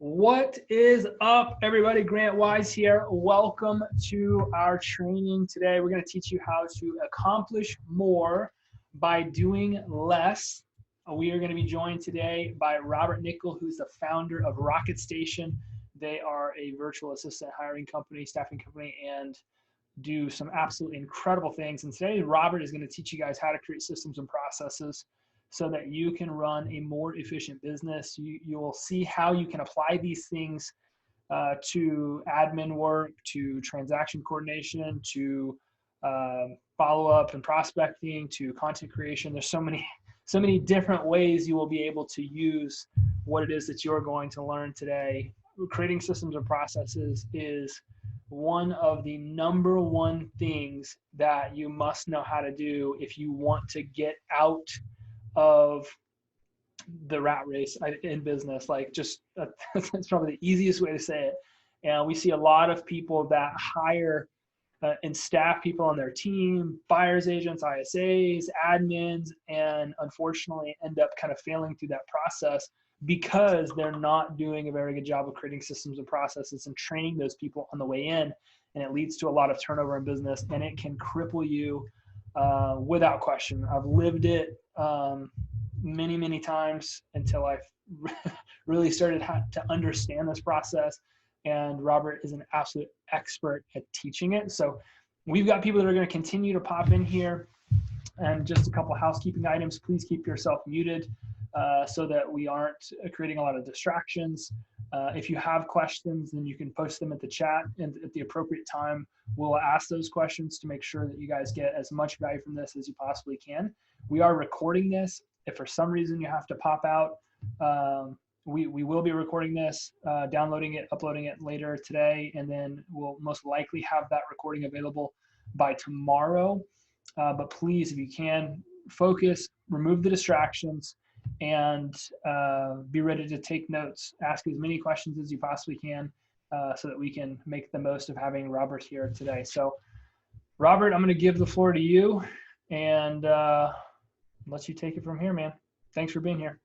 What is up, everybody? Grant Wise here. Welcome to our training today. We're going to teach you how to accomplish more by doing less. We are going to be joined today by Robert Nickell, who's the founder of Rocket Station. They are a virtual assistant hiring company, staffing company, and do some absolutely incredible things. And today, Robert is going to teach you guys how to create systems and processes so that you can run a more efficient business. You'll see how you can apply these things to admin work, to transaction coordination, to follow-up and prospecting, to content creation. There's so many different ways you will be able to use what it is that you're going to learn today. Creating systems and processes is one of the number one things that you must know how to do if you want to get out of the rat race in business. Like, just that's probably the easiest way to say it. And we see a lot of people that hire and staff people on their team, buyers agents, ISAs, admins, and unfortunately end up kind of failing through that process because they're not doing a very good job of creating systems and processes and training those people on the way in. And it leads to a lot of turnover in business, and it can cripple you without question. I've lived it many times until I've really started to understand this process. And Robert is an absolute expert at teaching it. So we've got people that are going to continue to pop in here. And just a couple of housekeeping items. Please keep yourself muted so that we aren't creating a lot of distractions. If you have questions, then you can post them at the chat, and at the appropriate time, we'll ask those questions to make sure that you guys get as much value from this as you possibly can. We are recording this. If for some reason you have to pop out, we will be recording this, downloading it, uploading it later today, and then we'll most likely have that recording available by tomorrow. But please, if you can, focus, remove the distractions, and be ready to take notes. Ask as many questions as you possibly can so that we can make the most of having Robert here today. So, Robert, I'm going to give the floor to you and let you take it from here, man. Thanks for being here.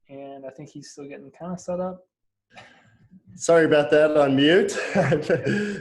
And I think he's still getting kind of set up. Sorry about that, on mute.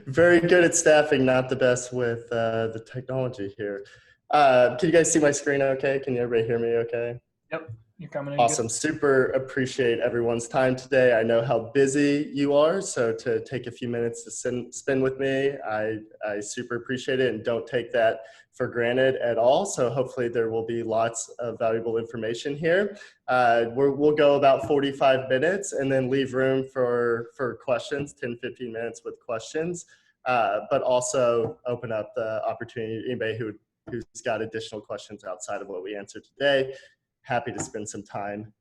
Very good at staffing, not the best with the technology here. Can you guys see my screen okay? Can everybody hear me okay? Yep, you're coming in. Awesome. Good. Super appreciate everyone's time today. I know how busy you are, so to take a few minutes to spend with me, I super appreciate it, and don't take that for granted at all. So hopefully there will be lots of valuable information here. We'll go about 45 minutes and then leave room for questions, 10, 15 minutes with questions, but also open up the opportunity to anybody who's got additional questions outside of what we answered today. Happy to spend some time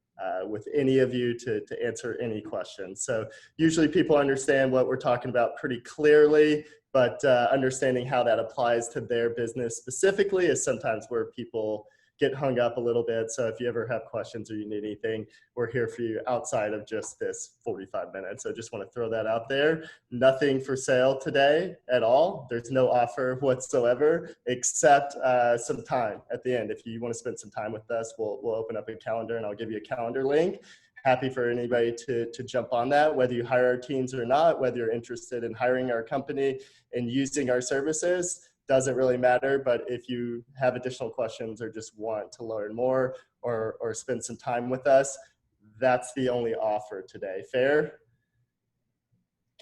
with any of you to answer any questions. So usually people understand what we're talking about pretty clearly, but understanding how that applies to their business specifically is sometimes where people get hung up a little bit. So if you ever have questions or you need anything, we're here for you outside of just this 45 minutes. So just want to throw that out there. Nothing for sale today at all. There's no offer whatsoever except some time at the end. If you want to spend some time with us, we'll open up a calendar and I'll give you a calendar link. Happy for anybody to jump on that, whether you hire our teams or not, whether you're interested in hiring our company and using our services. Doesn't really matter, but if you have additional questions or just want to learn more or spend some time with us, that's the only offer today. Fair?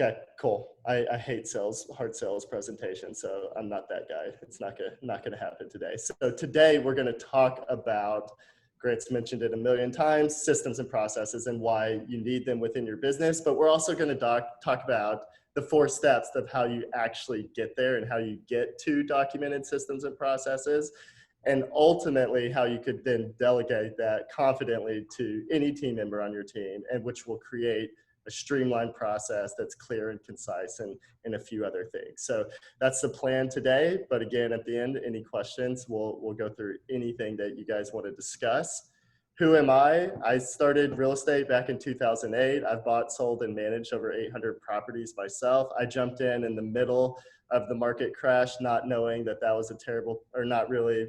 Okay, cool. I hate hard sales presentations, so I'm not that guy. It's not gonna happen today. So today we're gonna talk about, Grant's mentioned it a million times, systems and processes and why you need them within your business, but we're also gonna talk about the 4 steps of how you actually get there and how you get to documented systems and processes, and ultimately how you could then delegate that confidently to any team member on your team, and which will create a streamlined process that's clear and concise and a few other things. So that's the plan today. But again, at the end, any questions, we'll go through anything that you guys want to discuss. Who am I? I started real estate back in 2008. I've bought, sold, and managed over 800 properties myself. I jumped in the middle of the market crash, not knowing that that was a terrible, or not really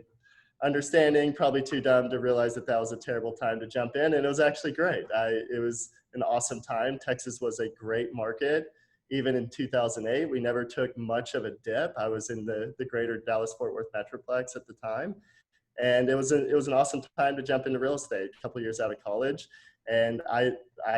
understanding, probably too dumb to realize that that was a terrible time to jump in. And it was actually great. It was an awesome time. Texas was a great market. Even in 2008, we never took much of a dip. I was in the greater Dallas-Fort Worth Metroplex at the time. And it was an awesome time to jump into real estate a couple years out of college. And I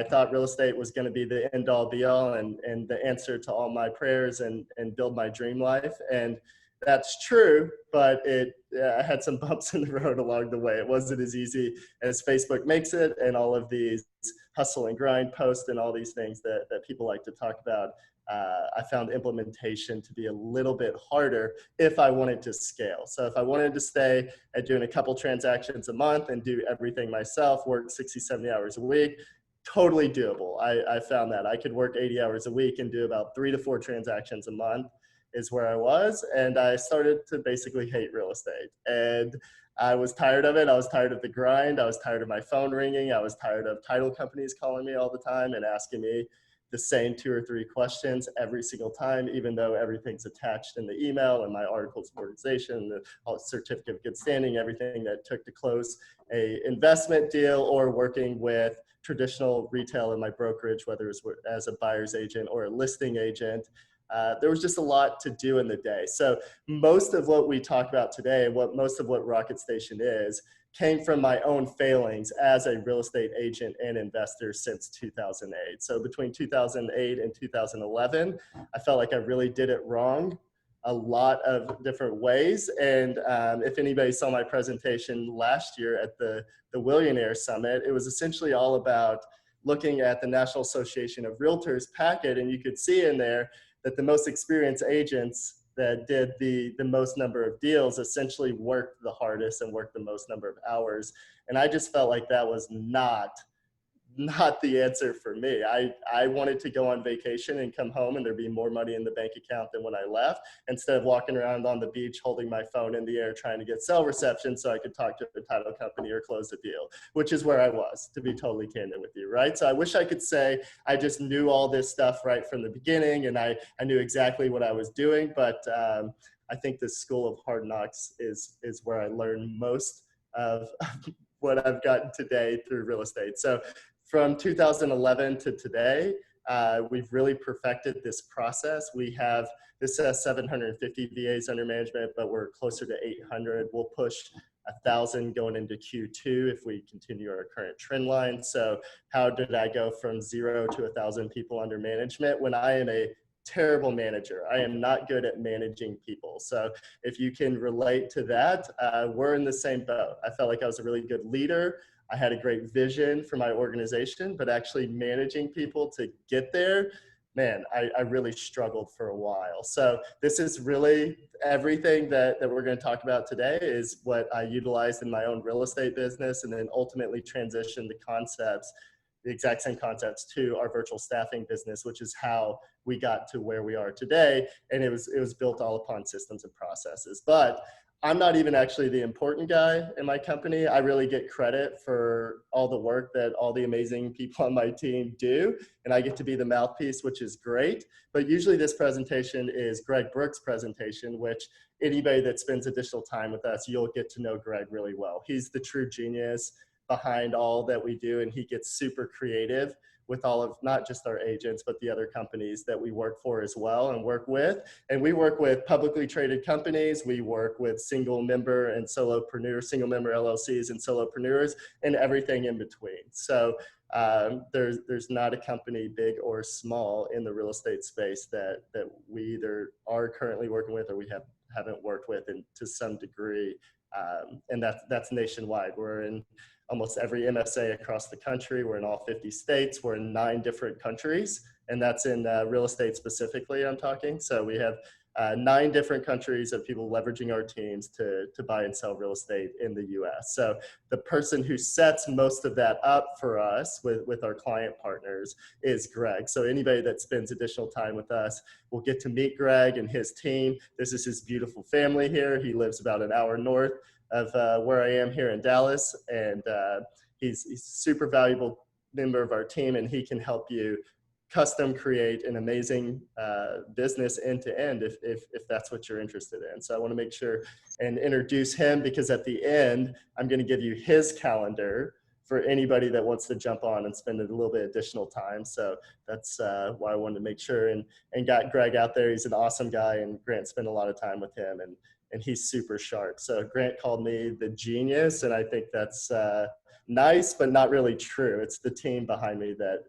thought real estate was going to be the end all be all and the answer to all my prayers and build my dream life. And that's true, but I had some bumps in the road along the way. It wasn't as easy as Facebook makes it, and all of these hustle and grind posts and all these things that people like to talk about. I found implementation to be a little bit harder if I wanted to scale. So if I wanted to stay at doing a couple transactions a month and do everything myself, work 60, 70 hours a week, totally doable. I found that I could work 80 hours a week and do about 3 to 4 transactions a month is where I was. And I started to basically hate real estate. And I was tired of it. I was tired of the grind. I was tired of my phone ringing. I was tired of title companies calling me all the time and asking me the same 2 or 3 questions every single time, even though everything's attached in the email and my articles of organization, the certificate of good standing, everything that took to close a investment deal, or working with traditional retail in my brokerage, whether it was as a buyer's agent or a listing agent. There was just a lot to do in the day. So most of what we talk about today, most of what Rocket Station is, came from my own failings as a real estate agent and investor since 2008. So between 2008 and 2011, I felt like I really did it wrong a lot of different ways. And if anybody saw my presentation last year at the Willionaire Summit, it was essentially all about looking at the National Association of Realtors packet, and you could see in there that the most experienced agents that did the most number of deals essentially worked the hardest and worked the most number of hours. And I just felt like that was not the answer for me. I wanted to go on vacation and come home and there'd be more money in the bank account than when I left, instead of walking around on the beach holding my phone in the air trying to get cell reception so I could talk to the title company or close a deal, which is where I was, to be totally candid with you, right? So I wish I could say I just knew all this stuff right from the beginning and I knew exactly what I was doing, but I think the school of hard knocks is where I learned most of what I've gotten today through real estate. So from 2011 to today, we've really perfected this process. This says 750 VAs under management, but we're closer to 800. We'll push 1,000 going into Q2 if we continue our current trend line. So how did I go from 0 to 1,000 people under management when I am a terrible manager? I am not good at managing people. So if you can relate to that, we're in the same boat. I felt like I was a really good leader. I had a great vision for my organization, but actually managing people to get there, man, I really struggled for a while. So this is really everything that we're going to talk about today is what I utilized in my own real estate business, and then ultimately transitioned the exact same concepts to our virtual staffing business, which is how we got to where we are today. And it was built all upon systems and processes. But I'm not even actually the important guy in my company. I really get credit for all the work that all the amazing people on my team do. And I get to be the mouthpiece, which is great. But usually this presentation is Greg Brooks' presentation, which anybody that spends additional time with us, you'll get to know Greg really well. He's the true genius behind all that we do. And he gets super creative with all of not just our agents, but the other companies that we work for as well and work with. And we work with publicly traded companies. We work with single member LLCs and solopreneurs and everything in between. So there's not a company big or small in the real estate space that we either are currently working with or we haven't worked with to some degree. And that's nationwide. We're in almost every MSA across the country. We're in all 50 states. We're in 9 different countries, and that's in real estate specifically I'm talking. So we have 9 different countries of people leveraging our teams to buy and sell real estate in the US. So the person who sets most of that up for us with our client partners is Greg. So anybody that spends additional time with us will get to meet Greg and his team. This is his beautiful family here. He lives about an hour north of where I am here in Dallas, and he's a super valuable member of our team, and he can help you custom create an amazing business end to end if that's what you're interested in. So I want to make sure and introduce him, because at the end, I'm going to give you his calendar for anybody that wants to jump on and spend a little bit additional time. So that's why I wanted to make sure and got Greg out there. He's an awesome guy, and Grant spent a lot of time with him, and he's super sharp. So Grant called me the genius, and I think that's nice, but not really true. It's the team behind me that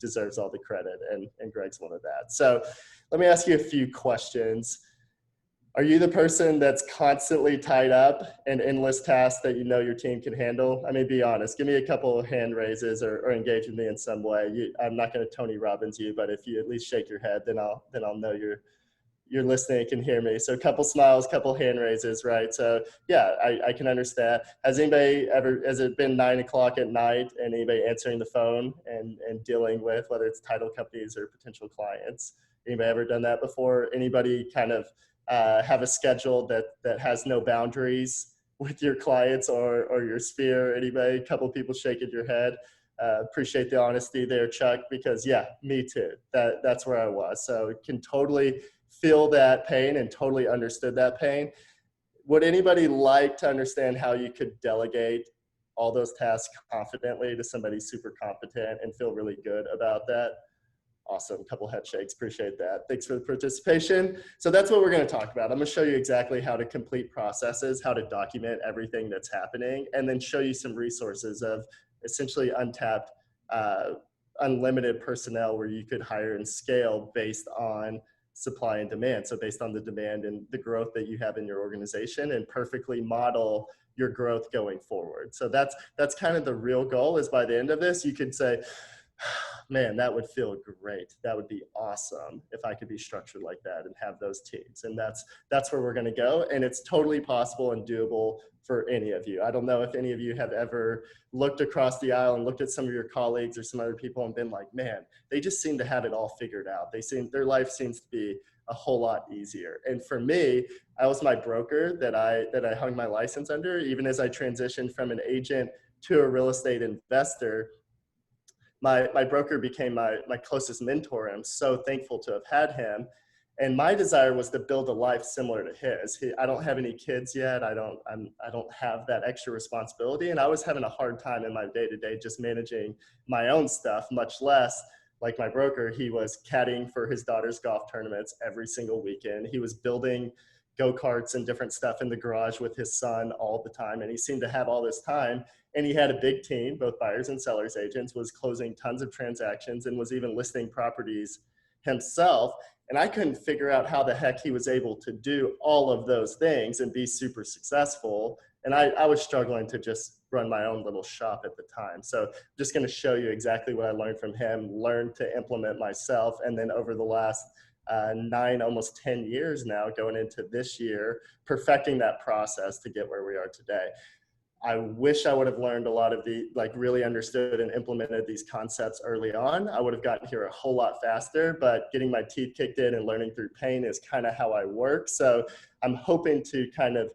deserves all the credit, and Greg's one of that. So let me ask you a few questions. Are you the person that's constantly tied up in endless tasks that you know your team can handle? I mean, be honest. Give me a couple of hand raises or engage with me in some way. I'm not going to Tony Robbins you, but if you at least shake your head, then I'll know you're listening and can hear me. So a couple smiles, couple hand raises, right? So yeah, I can understand. Has it been 9 o'clock at night and anybody answering the phone and dealing with whether it's title companies or potential clients? Anybody ever done that before? Anybody kind of have a schedule that has no boundaries with your clients or your sphere? Anybody? A couple people shaking your head. Appreciate the honesty there, Chuck, because yeah, me too. That's where I was. So can totally feel that pain and totally understood that pain. Would anybody like to understand how you could delegate all those tasks confidently to somebody super competent and feel really good about that? Awesome. Couple head shakes. Appreciate that. Thanks for the participation. So that's what we're going to talk about. I'm going to show you exactly how to complete processes, how to document everything that's happening, and then show you some resources of essentially untapped, unlimited personnel where you could hire and scale based on supply and demand. So based on the demand and the growth that you have in your organization, and perfectly model your growth going forward. So that's kind of the real goal, is by the end of this, you could say, man, that would feel great. That would be awesome if I could be structured like that and have those teams. And that's where we're going to go. And it's totally possible and doable for any of you. I don't know if any of you have ever looked across the aisle and looked at some of your colleagues or some other people and been like, man, they just seem to have it all figured out. Their life seems to be a whole lot easier. And for me, I was my broker that I hung my license under, even as I transitioned from an agent to a real estate investor. My broker became my closest mentor. I'm so thankful to have had him. And my desire was to build a life similar to his. I don't have any kids yet. I don't have that extra responsibility. And I was having a hard time in my day-to-day just managing my own stuff, much less like my broker. He was caddying for his daughter's golf tournaments every single weekend. He was building go-karts and different stuff in the garage with his son all the time. And he seemed to have all this time. And he had a big team, both buyers and sellers agents, was closing tons of transactions, and was even listing properties himself. And I couldn't figure out how the heck he was able to do all of those things and be super successful. And I was struggling to just run my own little shop at the time. So I'm just going to show you exactly what I learned from him, learned to implement myself. And then over the last 9, almost 10 years now, going into this year, perfecting that process to get where we are today. I wish I would have learned a lot of really understood and implemented these concepts early on. I would have gotten here a whole lot faster, but getting my teeth kicked in and learning through pain is kind of how I work. So I'm hoping to kind of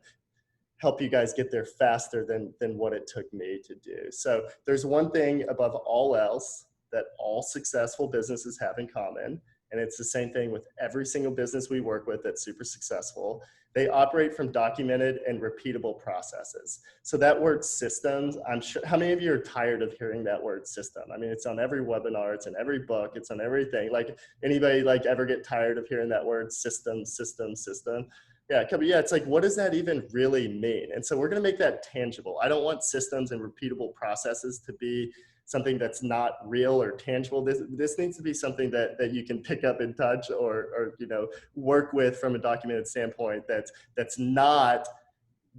help you guys get there faster than what it took me to do. So there's one thing above all else that all successful businesses have in common. And it's the same thing with every single business we work with that's super successful. They operate from documented and repeatable processes. So that word systems, I'm sure, how many of you are tired of hearing that word system? I mean, it's on every webinar, it's in every book, it's on everything. Like, anybody ever get tired of hearing that word system? Yeah, it's like, what does that even really mean? And so we're gonna make that tangible. I don't want systems and repeatable processes to be something that's not real or tangible. This needs to be something that you can pick up and touch or work with from a documented standpoint. It's not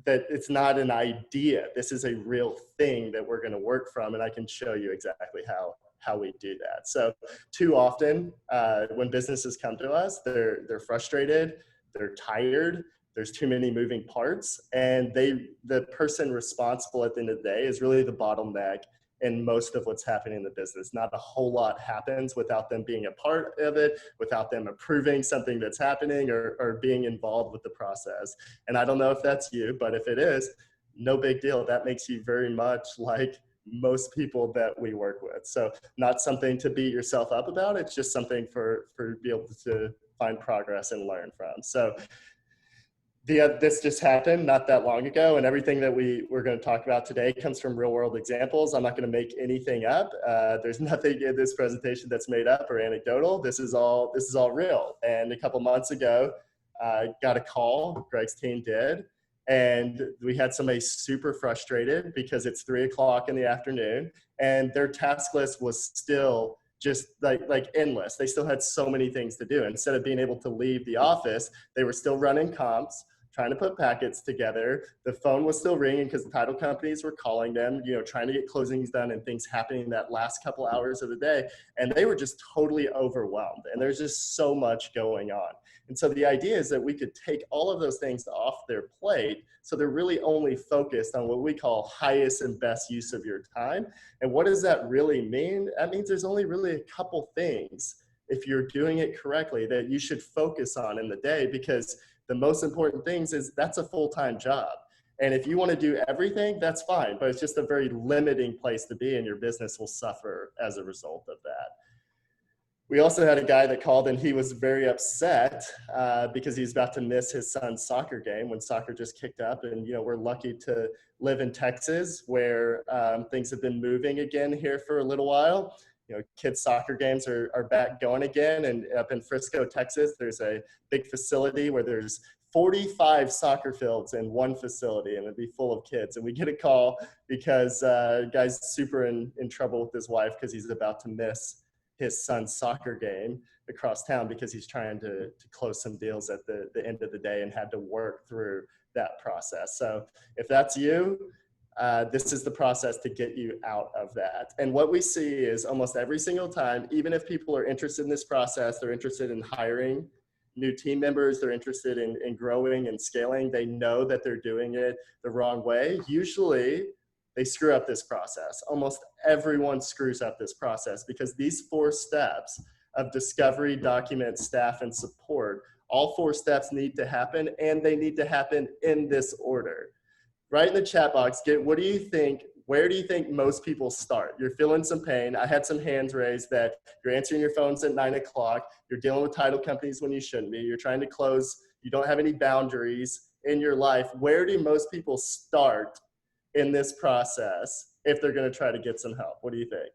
an idea. This is a real thing that we're going to work from, and I can show you exactly how we do that. So too often when businesses come to us, they're frustrated, they're tired, there's too many moving parts, and the person responsible at the end of the day is really the bottleneck in most of what's happening in the business. Not a whole lot happens without them being a part of it, without them approving something that's happening or being involved with the process. And I don't know if that's you, but if it is, no big deal. That makes you very much like most people that we work with. So not something to beat yourself up about. It's just something for be able to find progress and learn from. So this just happened not that long ago, and everything that we're going to talk about today comes from real world examples. I'm not going to make anything up. There's nothing in this presentation that's made up or anecdotal. This is all real. And a couple months ago, I got a call, Greg's team did, and we had somebody super frustrated because it's 3 o'clock in the afternoon and their task list was still just like endless. They still had so many things to do. Instead of being able to leave the office, they were still running comps, trying to put packets together. The phone was still ringing because the title companies were calling them, trying to get closings done and things happening that last couple hours of the day. And they were just totally overwhelmed. And there's just so much going on. And so the idea is that we could take all of those things off their plate so they're really only focused on what we call highest and best use of your time. And what does that really mean? That means there's only really a couple things, if you're doing it correctly, that you should focus on in the day, because the most important things is that's a full-time job. And if you want to do everything, that's fine, but it's just a very limiting place to be and your business will suffer as a result of that. We also had a guy that called and he was very upset because he's about to miss his son's soccer game when soccer just kicked up. And, we're lucky to live in Texas where things have been moving again here for a little while. Kids' soccer games are back going again. And up in Frisco, Texas, there's a big facility where there's 45 soccer fields in one facility and it'd be full of kids. And we get a call because guy's super in trouble with his wife because he's about to miss his son's soccer game across town because he's trying to close some deals at the end of the day and had to work through that process. So if that's you, this is the process to get you out of that. And what we see is almost every single time, even if people are interested in this process, they're interested in hiring new team members, they're interested in growing and scaling, they know that they're doing it the wrong way. Usually they screw up this process. Almost everyone screws up this process because these 4 steps of discovery, document, staff, and support, all 4 steps need to happen, and they need to happen in this order. Write in the chat box, what do you think, where do you think most people start? You're feeling some pain. I had some hands raised that you're answering your phones at 9 o'clock. You're dealing with title companies when you shouldn't be. You're trying to close. You don't have any boundaries in your life. Where do most people start in this process if they're going to try to get some help? What do you think?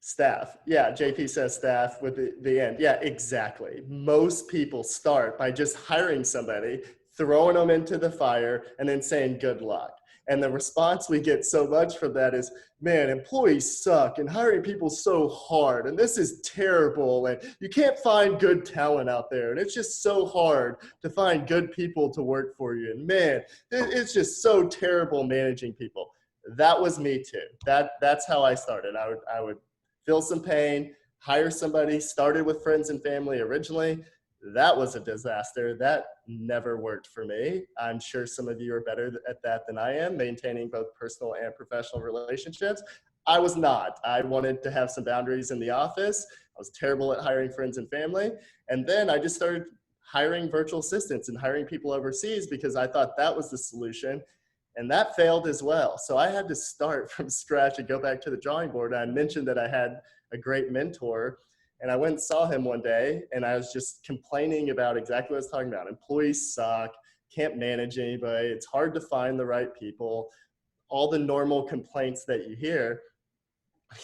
Staff. Yeah, JP says staff with the end. Yeah, exactly. Most people start by just hiring somebody, throwing them into the fire, and then saying good luck. And the response we get so much from that is, man, employees suck and hiring people so hard and this is terrible and you can't find good talent out there and it's just so hard to find good people to work for you. And man, it's just so terrible managing people. That was me too. That's how I started. I would feel some pain, hire somebody, started with friends and family originally. That was a disaster. That never worked for me. I'm sure some of you are better at that than I am, maintaining both personal and professional relationships. I was not. I wanted to have some boundaries in the office. I was terrible at hiring friends and family. And then I just started hiring virtual assistants and hiring people overseas because I thought that was the solution. And that failed as well. So I had to start from scratch and go back to the drawing board. I mentioned that I had a great mentor. And I went and saw him one day and I was just complaining about exactly what I was talking about. Employees suck, can't manage anybody, it's hard to find the right people, all the normal complaints that you hear.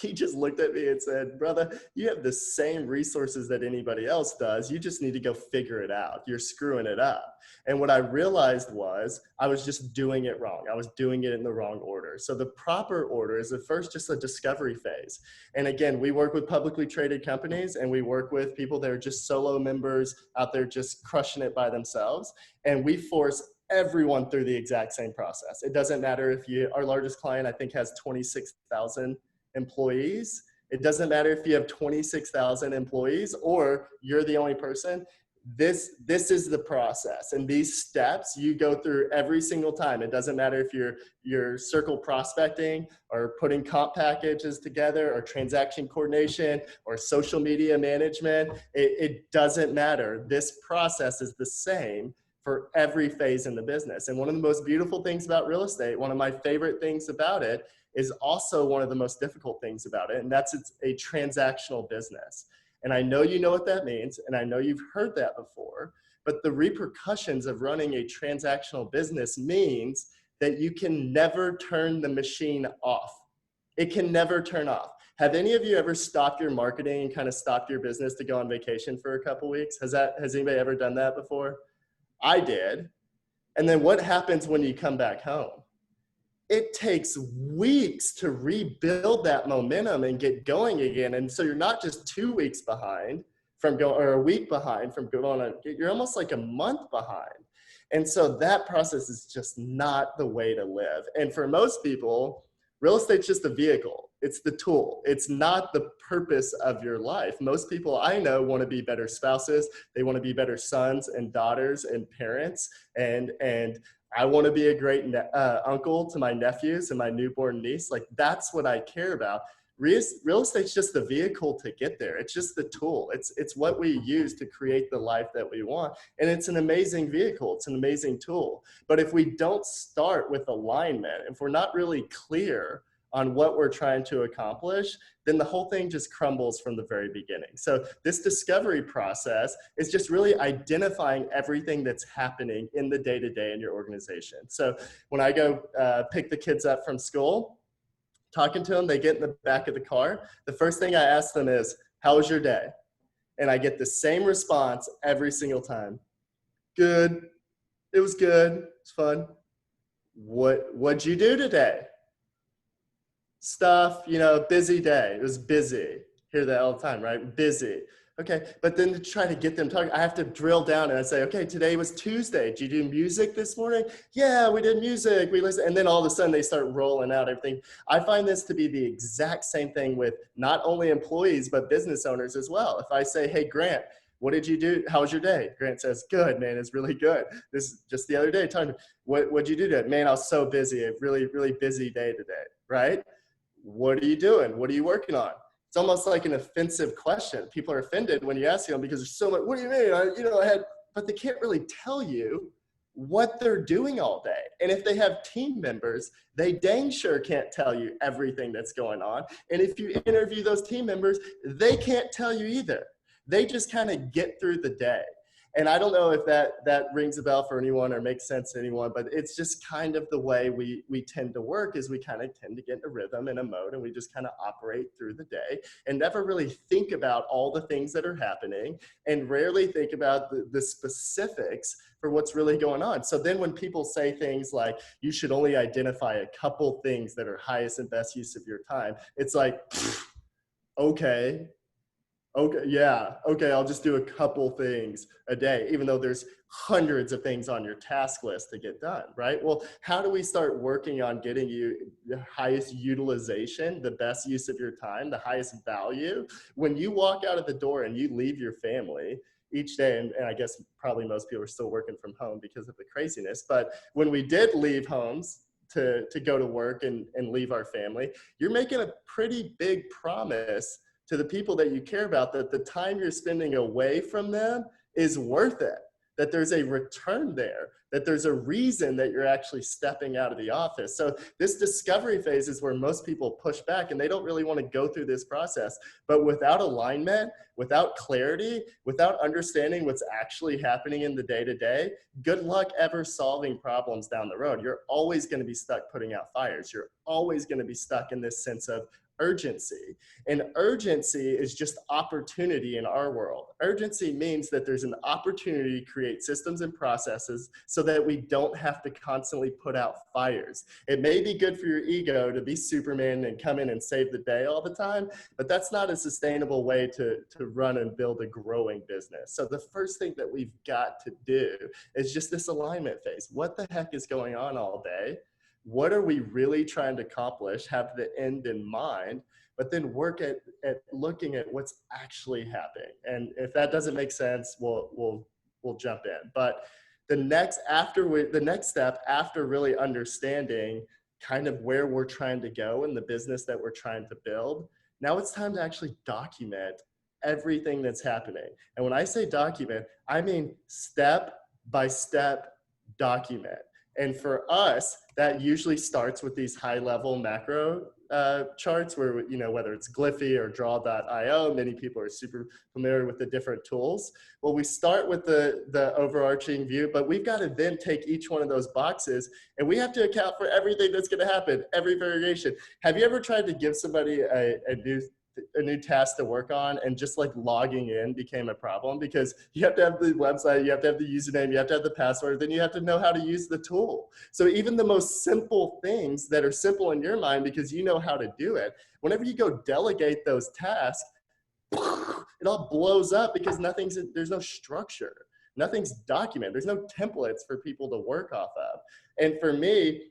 He just looked at me and said, brother, you have the same resources that anybody else does. You just need to go figure it out. You're screwing it up. And what I realized was I was just doing it wrong. I was doing it in the wrong order. So the proper order is at first just a discovery phase. And again, we work with publicly traded companies and we work with people that are just solo members out there just crushing it by themselves. And we force everyone through the exact same process. It doesn't matter if our largest client, I think, has 26,000 employees. It doesn't matter if you have 26,000 employees or you're the only person. This is the process, and these steps you go through every single time. It doesn't matter if you're circle prospecting or putting comp packages together or transaction coordination or social media management. It doesn't matter. This process is the same for every phase in the business. And one of the most beautiful things about real estate, one of my favorite things about it, is also one of the most difficult things about it, and that's it's a transactional business. And I know you know what that means, and I know you've heard that before, but the repercussions of running a transactional business means that you can never turn the machine off. It can never turn off. Have any of you ever stopped your marketing and kind of stopped your business to go on vacation for a couple weeks? Has anybody ever done that before? I did. And then what happens when you come back home? It takes weeks to rebuild that momentum and get going again. And so you're not just 2 weeks behind from going, or a week behind from going on, you're almost like a month behind. And so that process is just not the way to live. And for most people, real estate's just a vehicle. It's the tool. It's not the purpose of your life. Most people I know want to be better spouses. They want to be better sons and daughters and parents. And I want to be a great uncle to my nephews and my newborn niece. Like, that's what I care about. Real estate's just the vehicle to get there. It's just the tool. It's what we use to create the life that we want. And it's an amazing vehicle. It's an amazing tool. But if we don't start with alignment, if we're not really clear on what we're trying to accomplish, then the whole thing just crumbles from the very beginning. So this discovery process is just really identifying everything that's happening in the day-to-day in your organization. So when I go pick the kids up from school, talking to them, they get in the back of the car. The first thing I ask them is, how was your day? And I get the same response every single time. Good. It was good. It's fun. What'd you do today? Stuff, busy day. It was busy. Hear that all the time, right? Busy. Okay, but then to try to get them talking, I have to drill down and I say, okay, today was Tuesday. Did you do music this morning? Yeah, we did music. We listened. And then all of a sudden they start rolling out everything. I find this to be the exact same thing with not only employees, but business owners as well. If I say, hey, Grant, what did you do? How was your day? Grant says, good, man. It's really good. This is just the other day. Talking, what'd you do today? Man, I was so busy. A really, really busy day today, right? What are you doing? What are you working on? It's almost like an offensive question. People are offended when you ask them because there's so much, what do you mean? But they can't really tell you what they're doing all day. And if they have team members, they dang sure can't tell you everything that's going on. And if you interview those team members, they can't tell you either. They just kind of get through the day. And I don't know if that rings a bell for anyone or makes sense to anyone, but it's just kind of the way we tend to work, is we kind of tend to get in a rhythm and a mode, and we just kind of operate through the day and never really think about all the things that are happening, and rarely think about the specifics for what's really going on. So then when people say things like, you should only identify a couple things that are highest and best use of your time, it's like, okay, yeah, okay, I'll just do a couple things a day, even though there's hundreds of things on your task list to get done, right? Well, how do we start working on getting you the highest utilization, the best use of your time, the highest value? When you walk out of the door and you leave your family each day, and I guess probably most people are still working from home because of the craziness, but when we did leave homes to go to work and leave our family, you're making a pretty big promise to the people that you care about, that the time you're spending away from them is worth it, that there's a return there, that there's a reason that you're actually stepping out of the office. So this discovery phase is where most people push back, and they don't really want to go through this process. But without alignment, without clarity, without understanding what's actually happening in the day-to-day, good luck ever solving problems down the road. You're always going to be stuck putting out fires. You're always going to be stuck in this sense of urgency. And urgency is just opportunity in our world. Urgency means that there's an opportunity to create systems and processes so that we don't have to constantly put out fires. It may be good for your ego to be Superman and come in and save the day all the time, but that's not a sustainable way to run and build a growing business. So the first thing that we've got to do is just this alignment phase. What the heck is going on all day? What are we really trying to accomplish? Have the end in mind, but then work at looking at what's actually happening. And if that doesn't make sense, we'll jump in. But the next step after really understanding kind of where we're trying to go in the business that we're trying to build, now it's time to actually document everything that's happening. And when I say document, I mean step by step document. And for us, that usually starts with these high level macro charts where, whether it's Glyphy or draw.io, many people are super familiar with the different tools. Well, we start with the overarching view, but we've got to then take each one of those boxes and we have to account for everything that's going to happen, every variation. Have you ever tried to give somebody a new task to work on and just like logging in became a problem? Because you have to have the website, you have to have the username, you have to have the password, then you have to know how to use the tool. So even the most simple things that are simple in your mind because you know how to do it, whenever you go delegate those tasks, it all blows up because there's no structure. Nothing's documented. There's no templates for people to work off of. And for me,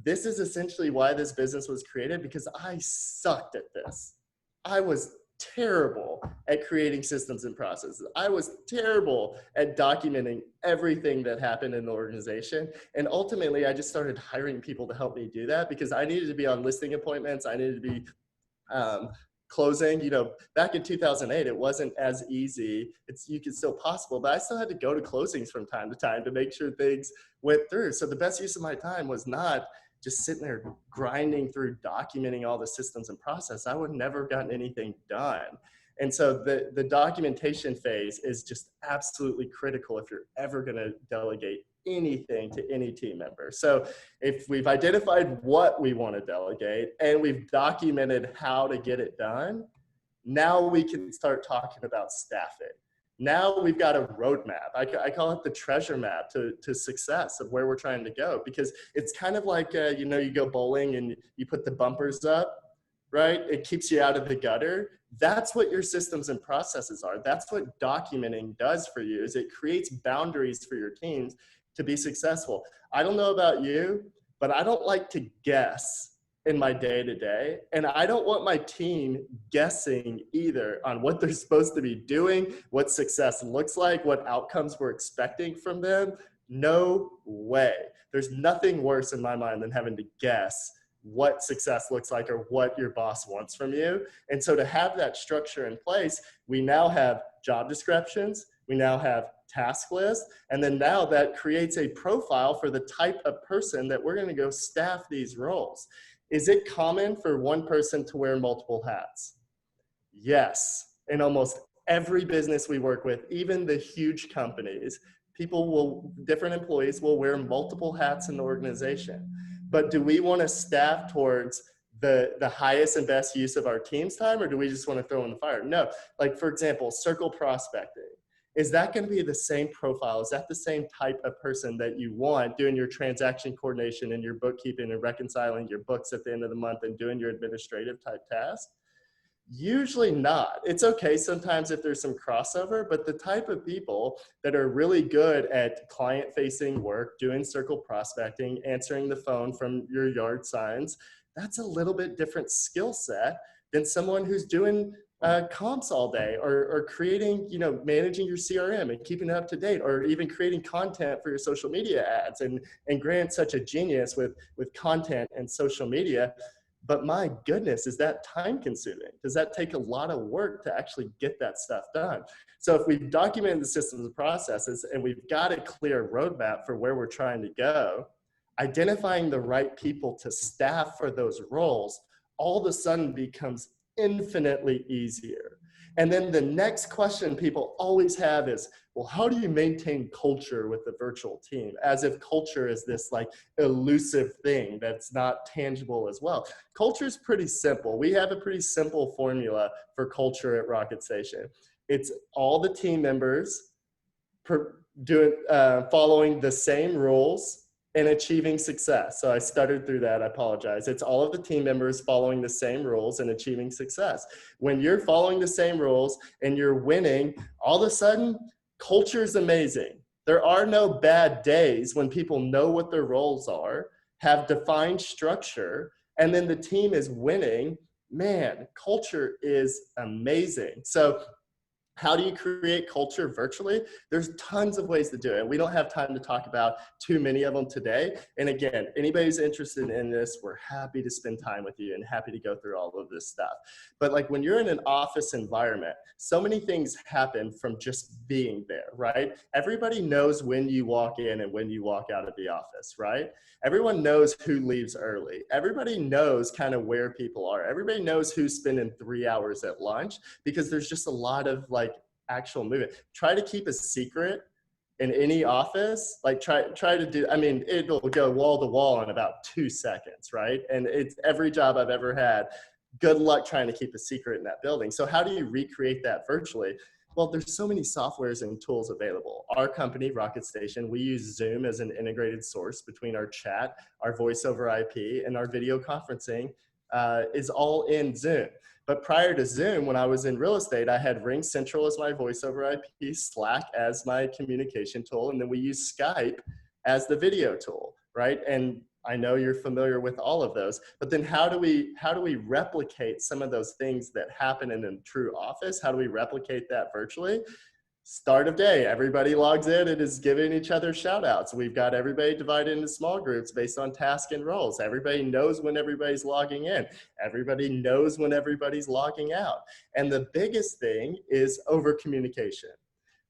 this is essentially why this business was created, because I sucked at this. I was terrible at creating systems and processes. I was terrible at documenting everything that happened in the organization. And ultimately, I just started hiring people to help me do that because I needed to be on listing appointments. I needed to be closing. Back in 2008, it wasn't as easy. You could still possible, but I still had to go to closings from time to time to make sure things went through. So the best use of my time was not just sitting there grinding through documenting all the systems and process. I would never gotten anything done. And so the documentation phase is just absolutely critical if you're ever going to delegate anything to any team member. So if we've identified what we want to delegate and we've documented how to get it done, now we can start talking about staffing. Now we've got a roadmap. I call it the treasure map to success of where we're trying to go, because it's kind of like, you go bowling and you put the bumpers up, right? It keeps you out of the gutter. That's what your systems and processes are. That's what documenting does for you, is it creates boundaries for your teams to be successful. I don't know about you, but I don't like to guess in my day-to-day, and I don't want my team guessing either on what they're supposed to be doing, what success looks like, what outcomes we're expecting from them. No way. There's nothing worse in my mind than having to guess what success looks like or what your boss wants from you. And so to have that structure in place, we now have job descriptions, we now have task lists, and then now that creates a profile for the type of person that we're going to go staff these roles. Is it common for one person to wear multiple hats? Yes. In almost every business we work with, even the huge companies, different employees will wear multiple hats in the organization. But do we want to staff towards the highest and best use of our team's time, or do we just want to throw in the fire? No. Like, for example, circle prospecting. Is that going to be the same profile? Is that the same type of person that you want doing your transaction coordination and your bookkeeping and reconciling your books at the end of the month and doing your administrative type tasks? Usually not. It's okay sometimes if there's some crossover, but the type of people that are really good at client-facing work, doing circle prospecting, answering the phone from your yard signs, that's a little bit different skill set than someone who's doing comps all day, or creating, managing your CRM and keeping it up to date, or even creating content for your social media ads. And Grant's such a genius with content and social media, but my goodness, is that time consuming? Does that take a lot of work to actually get that stuff done? So if we've documented the systems and processes and we've got a clear roadmap for where we're trying to go, identifying the right people to staff for those roles all of a sudden becomes infinitely easier. And then the next question people always have is, well, how do you maintain culture with the virtual team? As if culture is this like elusive thing that's not tangible as well. Culture is pretty simple. We have a pretty simple formula for culture at Rocket Station. It's all the team members following the same rules and achieving success. So I stuttered through that, I apologize. It's all of the team members following the same rules and achieving success. When you're following the same rules and you're winning, all of a sudden, culture is amazing. There are no bad days when people know what their roles are, have defined structure, and then the team is winning. Man, culture is amazing. So How do you create culture virtually? There's tons of ways to do it. We don't have time to talk about too many of them today. And again, anybody who's interested in this, we're happy to spend time with you and happy to go through all of this stuff. But like when you're in an office environment, so many things happen from just being there, right? Everybody knows when you walk in and when you walk out of the office, right? Everyone knows who leaves early. Everybody knows kind of where people are. Everybody knows who's spending 3 hours at lunch, because there's just a lot of like actual movement. Try to keep a secret in any office. Like try to do, I mean, it'll go wall to wall in about 2 seconds, right? And it's every job I've ever had. Good luck trying to keep a secret in that building. So how do you recreate that virtually? Well, there's so many softwares and tools available. Our company, Rocket Station, we use Zoom as an integrated source between our chat, our voice over IP, and our video conferencing is all in Zoom. But prior to Zoom, when I was in real estate, I had Ring Central as my voice over IP, Slack as my communication tool, and then we use Skype as the video tool, right? And I know you're familiar with all of those, but then how do we replicate some of those things that happen in a true office? How do we replicate that virtually? Start of day, everybody logs in and is giving each other shout outs. We've got everybody divided into small groups based on task and roles. Everybody knows when everybody's logging in. Everybody knows when everybody's logging out. And the biggest thing is over communication.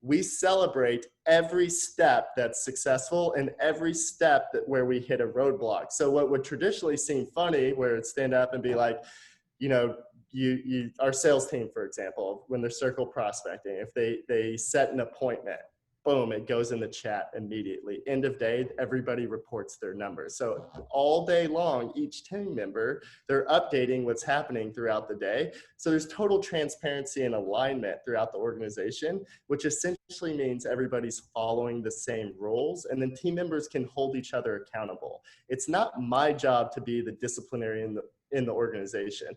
We celebrate every step that's successful and every step where we hit a roadblock. So what would traditionally seem funny, where it'd stand up and be like, you know, our sales team, for example, when they're circle prospecting, if they set an appointment, boom, it goes in the chat immediately. End of day, everybody reports their numbers. So all day long, each team member, they're updating what's happening throughout the day. So there's total transparency and alignment throughout the organization, which essentially means everybody's following the same rules, and then team members can hold each other accountable. It's not my job to be the disciplinarian in the organization.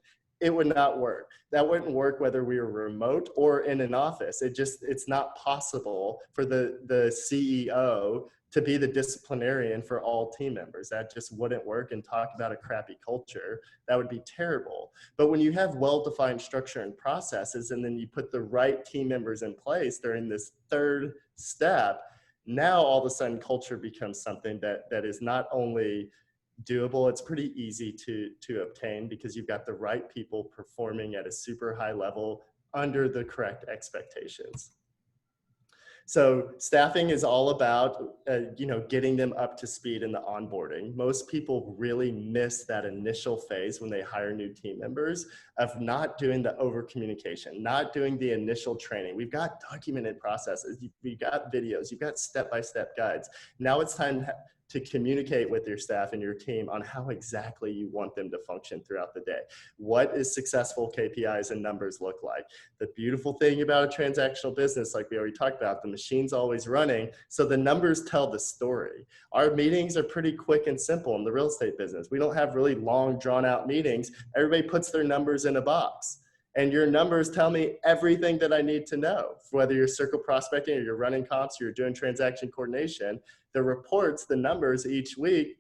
It would not work. That wouldn't work whether we were remote or in an office. It's not possible for the CEO to be the disciplinarian for all team members. That just wouldn't work. And talk about a crappy culture, that would be terrible. But when you have well-defined structure and processes, and then you put the right team members in place during this third step, now all of a sudden culture becomes something that is not only doable, it's pretty easy to obtain, because you've got the right people performing at a super high level under the correct expectations. So staffing is all about getting them up to speed in the onboarding. Most people really miss that initial phase when they hire new team members of not doing the over communication, not doing the initial training. We've got documented processes, we've got videos, you've got step-by-step guides. Now it's time to communicate with your staff and your team on how exactly you want them to function throughout the day. What is successful KPIs and numbers look like? The beautiful thing about a transactional business, like we already talked about, the machine's always running, so the numbers tell the story. Our meetings are pretty quick and simple in the real estate business. We don't have really long, drawn out meetings. Everybody puts their numbers in a box. And your numbers tell me everything that I need to know. Whether you're circle prospecting or you're running comps or you're doing transaction coordination, the reports, the numbers each week,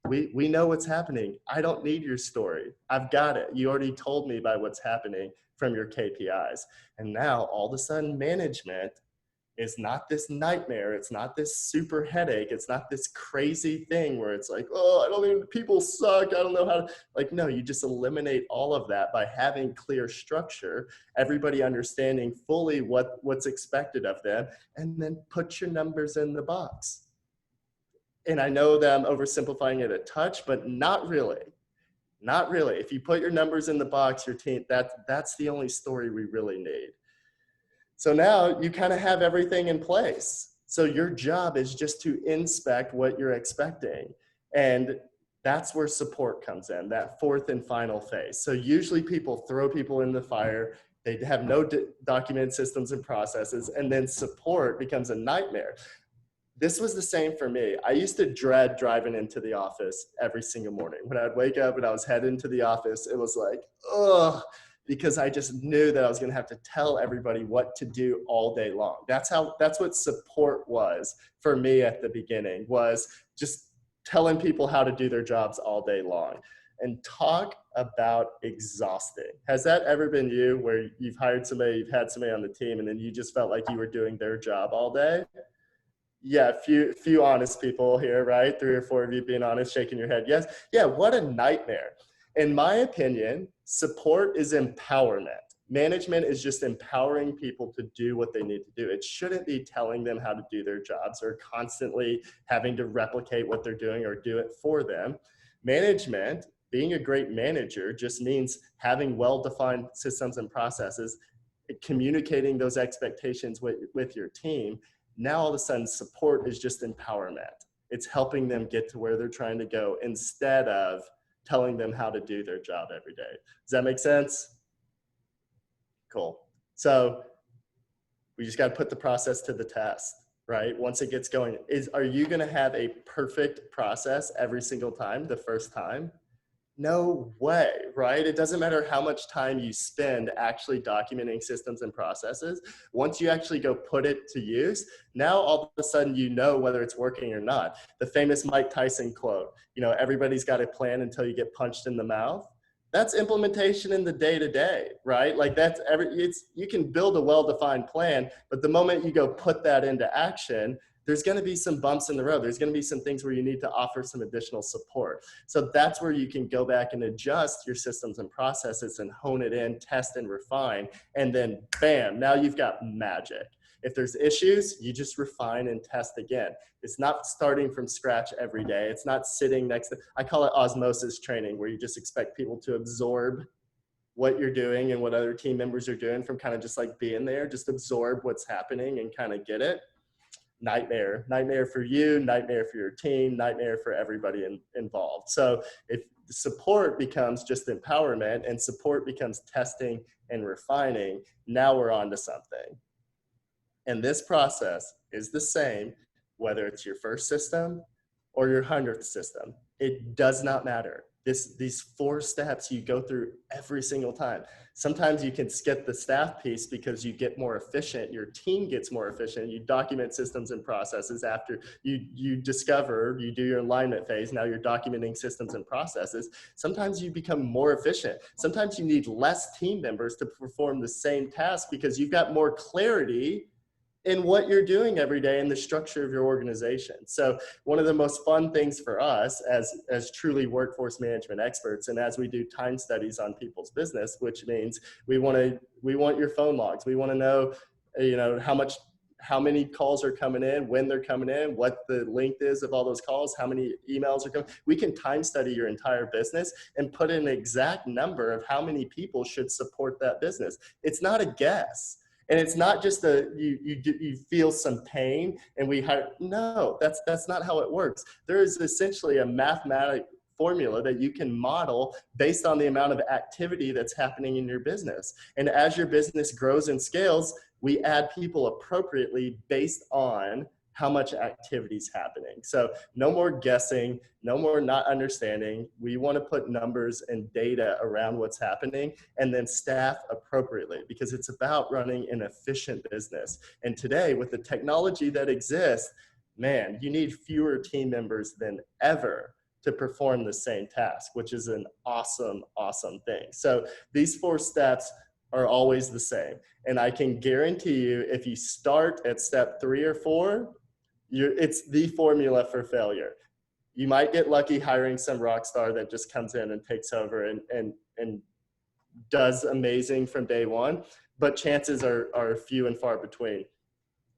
we know what's happening. I don't need your story. I've got it. You already told me by what's happening from your KPIs. And now all of a sudden management is not this nightmare. It's not this super headache. It's not this crazy thing where it's like, oh, I don't even, people suck. I don't know how to, like, no, you just eliminate all of that by having clear structure, everybody understanding fully what's expected of them, and then put your numbers in the box. And I know that I'm oversimplifying it a touch, but not really. Not really. If you put your numbers in the box, your team, that's the only story we really need. So now you kind of have everything in place. So your job is just to inspect what you're expecting. And that's where support comes in, that fourth and final phase. So usually people throw people in the fire. They have no documented systems and processes, and then support becomes a nightmare. This was the same for me. I used to dread driving into the office every single morning. When I'd wake up and I was heading into the office, it was like, ugh, because I just knew that I was going to have to tell everybody what to do all day long. That's what support was for me at the beginning, was just telling people how to do their jobs all day long. and talk about exhausting. Has that ever been you, where you've hired somebody, you've had somebody on the team, and then you just felt like you were doing their job all day? Yeah, few honest people here, right? 3 or 4 of you being honest, shaking your head. Yes. Yeah, what a nightmare. In my opinion, support is empowerment. Management is just empowering people to do what they need to do. It shouldn't be telling them how to do their jobs or constantly having to replicate what they're doing or do it for them. Management, being a great manager, just means having well-defined systems and processes, communicating those expectations with your team. Now all of a sudden support is just empowerment. It's helping them get to where they're trying to go instead of telling them how to do their job every day. Does that make sense? Cool. So we just got to put the process to the test, right? Once it gets going, are you going to have a perfect process every single time, the first time? No way, right? It doesn't matter how much time you spend actually documenting systems and processes. Once you actually go put it to use, now all of a sudden you know whether it's working or not. The famous Mike Tyson quote, everybody's got a plan until you get punched in the mouth. That's implementation in the day-to-day, right? Like you can build a well-defined plan, but the moment you go put that into action, there's going to be some bumps in the road. There's going to be some things where you need to offer some additional support. So that's where you can go back and adjust your systems and processes and hone it in, test and refine, and then bam, now you've got magic. If there's issues, you just refine and test again. It's not starting from scratch every day. It's not sitting next to, I call it osmosis training, where you just expect people to absorb what you're doing and what other team members are doing from kind of just like being there, just absorb what's happening and kind of get it. Nightmare for you, nightmare for your team, nightmare for everybody involved. So if support becomes just empowerment and support becomes testing and refining, now we're on to something. And this process is the same, whether it's your first system or your 100th system. It does not matter. These 4 steps you go through every single time. Sometimes you can skip the staff piece because you get more efficient. Your team gets more efficient. You document systems and processes after you discover, you do your alignment phase. Now you're documenting systems and processes. Sometimes you become more efficient. Sometimes you need less team members to perform the same task because you've got more clarity in what you're doing every day in the structure of your organization. So one of the most fun things for us as truly workforce management experts, and as we do time studies on people's business, which means we want your phone logs. We want to know, how many calls are coming in, when they're coming in, what the length is of all those calls, how many emails are coming. We can time study your entire business and put in an exact number of how many people should support that business. It's not a guess. And it's not just you feel some pain and we hire. No, that's not how it works. There is essentially a mathematic formula that you can model based on the amount of activity that's happening in your business. And as your business grows and scales, we add people appropriately based on how much activity is happening. So no more guessing, no more not understanding. We want to put numbers and data around what's happening and then staff appropriately, because it's about running an efficient business. And today, with the technology that exists, man, you need fewer team members than ever to perform the same task, which is an awesome, awesome thing. So these 4 steps are always the same. And I can guarantee you, if you start at step 3 or 4, it's the formula for failure. You might get lucky hiring some rock star that just comes in and takes over and does amazing from day one, but chances are few and far between.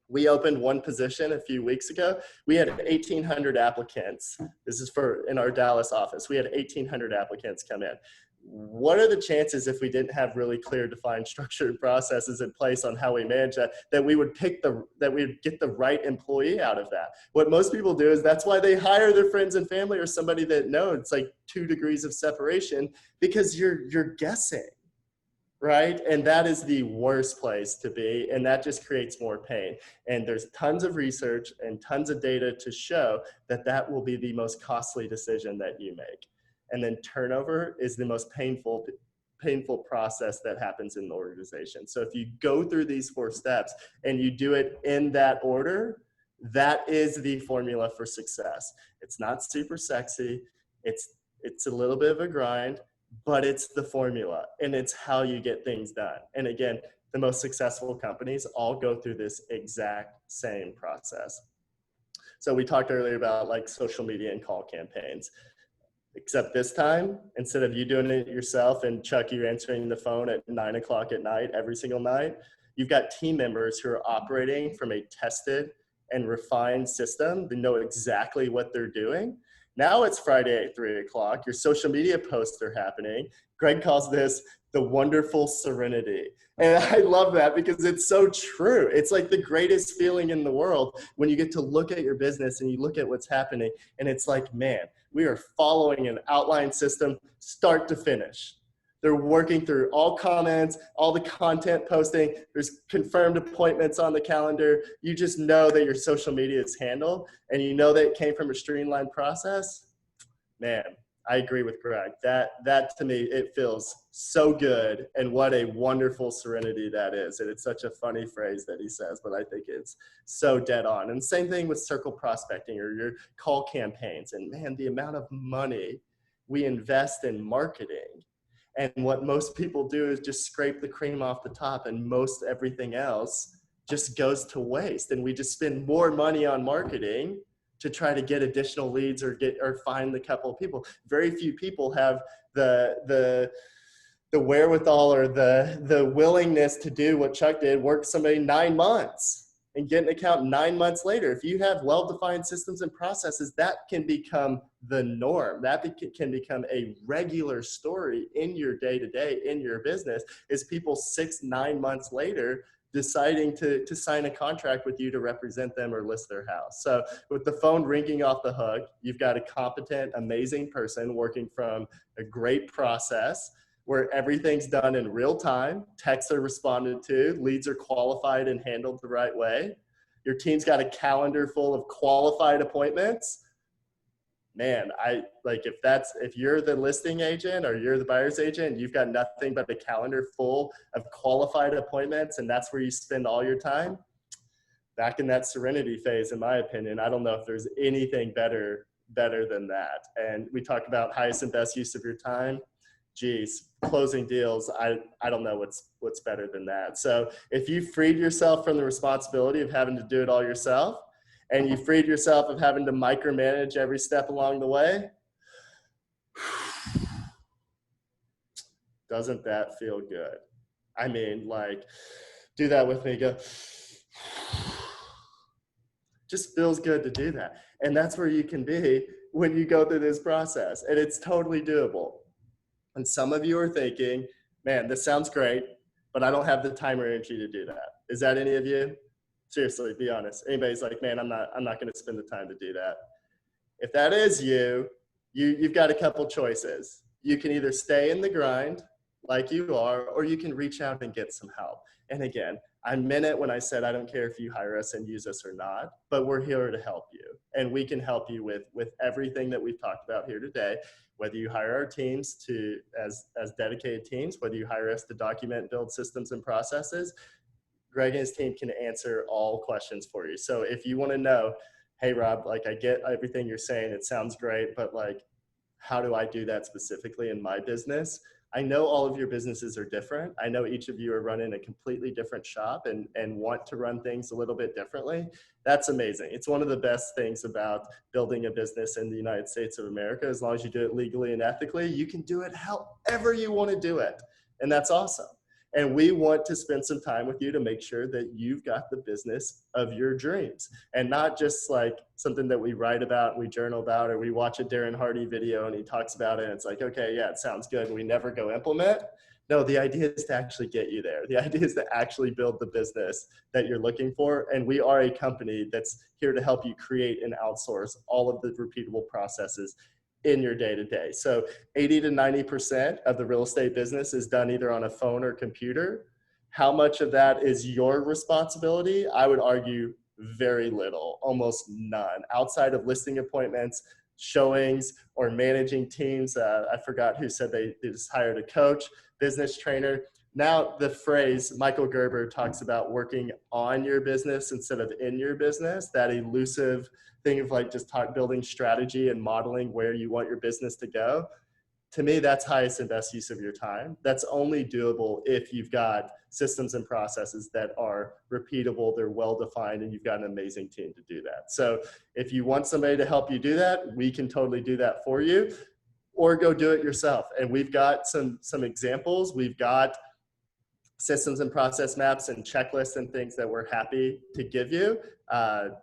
We opened one position a few weeks ago. We had 1,800 applicants. This is in our Dallas office. We had 1,800 applicants come in. What are the chances, if we didn't have really clear, defined, structured processes in place on how we manage that we would that we'd get the right employee out of that? What most people do is that's why they hire their friends and family or somebody that knows. It's like 2 degrees of separation, because you're guessing, right? And that is the worst place to be. And that just creates more pain. And there's tons of research and tons of data to show that will be the most costly decision that you make. And then turnover is the most painful process that happens in the organization. So if you go through these 4 steps and you do it in that order, that is the formula for success. It's not super sexy. It's a little bit of a grind, but it's the formula and it's how you get things done. And again, the most successful companies all go through this exact same process. So we talked earlier about like social media and call campaigns. Except this time, instead of you doing it yourself and Chuck, you answering the phone at 9 o'clock at night, every single night, you've got team members who are operating from a tested and refined system. They know exactly what they're doing. Now it's Friday at 3 o'clock. Your social media posts are happening. Greg calls this the Wonderful Serenity. And I love that because it's so true. It's like the greatest feeling in the world when you get to look at your business and you look at what's happening. And it's like, man, we are following an outline system start to finish. They're working through all comments, all the content posting. There's confirmed appointments on the calendar. You just know that your social media is handled and you know that it came from a streamlined process. Man, I agree with Greg. That to me, it feels so good. And what a wonderful serenity that is. And it's such a funny phrase that he says, but I think it's so dead on. And same thing with circle prospecting or your call campaigns. And man, the amount of money we invest in marketing. And what most people do is just scrape the cream off the top and most everything else just goes to waste. And we just spend more money on marketing to try to get additional leads or find the couple of people. Very few people have the wherewithal or the willingness to do what Chuck did, work somebody 9 months and get an account 9 months later. If you have well-defined systems and processes, that can become the norm. That can become a regular story in your day-to-day, in your business, is people 6-9 months later deciding to sign a contract with you to represent them or list their house. So with the phone ringing off the hook, you've got a competent, amazing person working from a great process where everything's done in real time, texts are responded to, leads are qualified and handled the right way. Your team's got a calendar full of qualified appointments. Man, if you're the listing agent or you're the buyer's agent, you've got nothing but a calendar full of qualified appointments and that's where you spend all your time. Back in that serenity phase, in my opinion, I don't know if there's anything better than that. And we talk about highest and best use of your time. Geez, closing deals, I don't know what's better than that. So if you freed yourself from the responsibility of having to do it all yourself, and you freed yourself of having to micromanage every step along the way, doesn't that feel good? I mean, like, do that with me, go. Just feels good to do that. And that's where you can be when you go through this process. And it's totally doable. And some of you are thinking, man, this sounds great, but I don't have the time or energy to do that. Is that any of you? Seriously, be honest. Anybody's like, man, I'm not going to spend the time to do that. If that is you've got a couple choices. You can either stay in the grind like you are, or you can reach out and get some help. And again, I meant it when I said, I don't care if you hire us and use us or not, but we're here to help you. And we can help you with everything that we've talked about here today, whether you hire our teams as dedicated teams, whether you hire us to document, build systems and processes. Greg and his team can answer all questions for you. So if you want to know, hey, Rob, like I get everything you're saying, it sounds great, but like, how do I do that specifically in my business? I know all of your businesses are different. I know each of you are running a completely different shop and want to run things a little bit differently. That's amazing. It's one of the best things about building a business in the United States of America. As long as you do it legally and ethically, you can do it however you want to do it. And that's awesome. And we want to spend some time with you to make sure that you've got the business of your dreams and not just like something that we write about, we journal about, or we watch a Darren Hardy video and he talks about it. And it's like, okay, yeah, it sounds good. And we never go implement. No, the idea is to actually get you there. The idea is to actually build the business that you're looking for. And we are a company that's here to help you create and outsource all of the repeatable processes in your day-to-day. So 80 to 90% of the real estate business is done either on a phone or computer. How much of that is your responsibility? I would argue very little, almost none. Outside of listing appointments, showings, or managing teams. I forgot who said they just hired a coach, business trainer. Now the phrase, Michael Gerber talks about working on your business instead of in your business, that elusive thing of like just building strategy and modeling where you want your business to go. To me, that's highest and best use of your time. That's only doable if you've got systems and processes that are repeatable, they're well-defined, and you've got an amazing team to do that. So if you want somebody to help you do that, we can totally do that for you, or go do it yourself. And we've got some examples. We've got systems and process maps and checklists and things that we're happy to give you.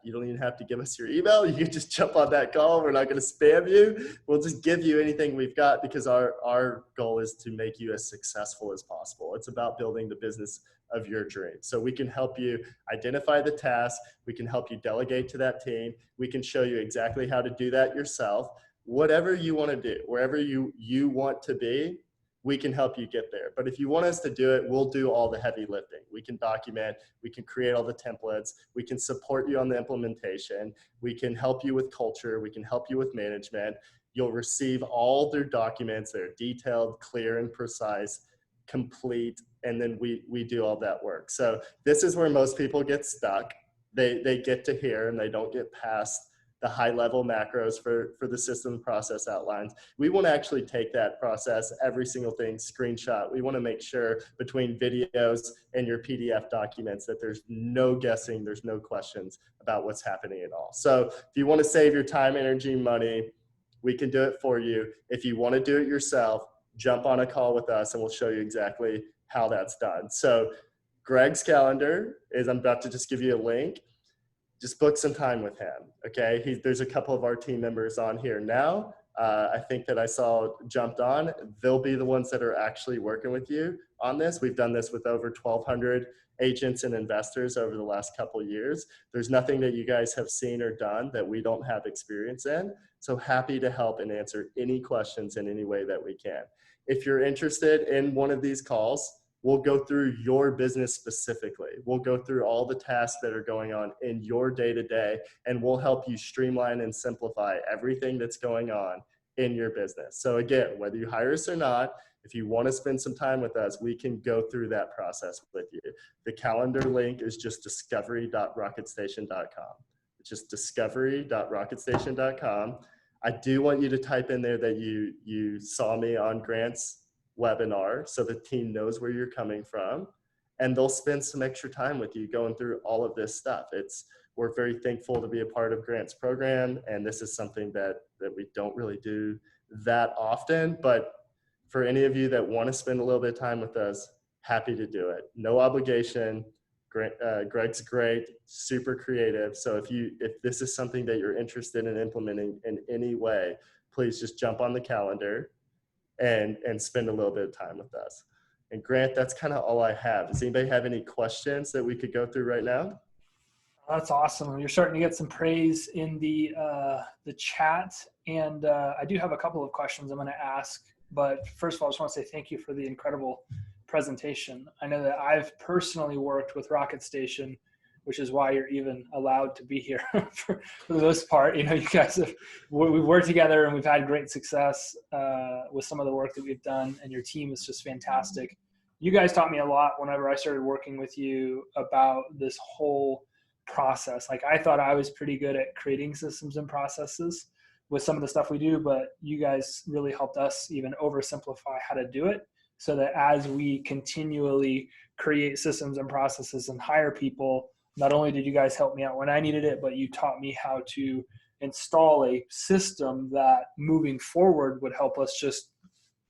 You don't even have to give us your email. You can just jump on that call. We're not going to spam you. We'll just give you anything we've got, because our goal is to make you as successful as possible. It's about building the business of your dreams. So we can help you identify the task. We can help you delegate to that team. We can show you exactly how to do that yourself. Whatever you want to do, wherever you want to be, we can help you get there. But if you want us to do it, we'll do all the heavy lifting. We can document, we can create all the templates, we can support you on the implementation, we can help you with culture, we can help you with management. You'll receive all their documents. They're detailed, clear, and precise, complete, and then we do all that work. So this is where most people get stuck. They get to here and they don't get past the high level macros for the system process outlines. We want to actually take that process, every single thing, screenshot. We want to make sure between videos and your PDF documents that there's no guessing, there's no questions about what's happening at all. So if you want to save your time, energy, money, we can do it for you. If you want to do it yourself, jump on a call with us and we'll show you exactly how that's done. So Greg's calendar is, I'm about to just give you a link. Just book some time with him, okay? There's a couple of our team members on here now. I think that I saw jumped on. They'll be the ones that are actually working with you on this. We've done this with over 1,200 agents and investors over the last couple of years. There's nothing that you guys have seen or done that we don't have experience in. So happy to help and answer any questions in any way that we can. If you're interested in one of these calls, we'll go through your business specifically. We'll go through all the tasks that are going on in your day-to-day, and we'll help you streamline and simplify everything that's going on in your business. So again, whether you hire us or not, if you want to spend some time with us, we can go through that process with you. The calendar link is just discovery.rocketstation.com. It's just discovery.rocketstation.com. I do want you to type in there that you saw me on Grant's webinar, so the team knows where you're coming from, and they'll spend some extra time with you going through all of this stuff. We're very thankful to be a part of Grant's program, and this is something that we don't really do that often, but for any of you that want to spend a little bit of time with us, happy to do it. No obligation. Greg's great, super creative. So if this is something that you're interested in implementing in any way, please just jump on the calendar and spend a little bit of time with us. And Grant, that's kind of all I have. Does anybody have any questions that we could go through right now? That's awesome. You're starting to get some praise in the chat. And I do have a couple of questions I'm going to ask. But first of all, I just want to say thank you for the incredible presentation. I know that I've personally worked with Rocket Station, which is why you're even allowed to be here for the most part. You know, you guys we've worked together and we've had great success with some of the work that we've done, and your team is just fantastic. You guys taught me a lot whenever I started working with you about this whole process. Like, I thought I was pretty good at creating systems and processes with some of the stuff we do, but you guys really helped us even oversimplify how to do it, so that as we continually create systems and processes and hire people, not only did you guys help me out when I needed it, but you taught me how to install a system that moving forward would help us just